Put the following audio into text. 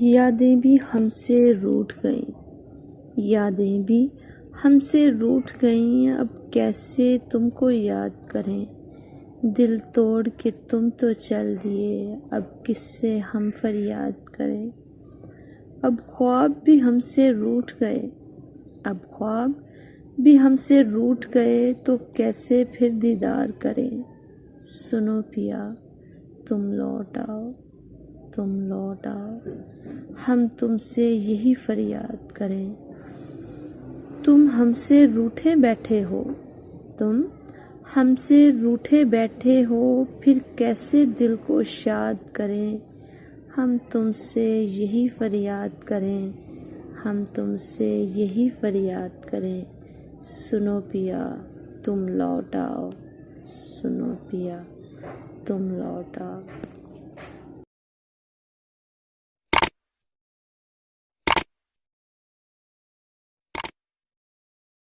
یادیں بھی ہم سے روٹھ گئیں، یادیں بھی ہم سے روٹھ گئیں، اب کیسے تم کو یاد کریں؟ دل توڑ کے تم تو چل دیے، اب کس سے ہم فریاد کریں؟ اب خواب بھی ہم سے روٹھ گئے، اب خواب بھی ہم سے روٹھ گئے، تو کیسے پھر دیدار کریں؟ سنو پیا تم لوٹ آؤ، تم لوٹ آؤ، ہم تم سے یہی فریاد کریں۔ تم ہم سے روٹھے بیٹھے ہو، تم ہم سے روٹھے بیٹھے ہو، پھر کیسے دل کو شاد کریں؟ ہم تم سے یہی فریاد کریں، ہم تم سے یہی فریاد کریں۔ سنو پیا تم لوٹ آؤ، سنو پیا تم لوٹ آؤ۔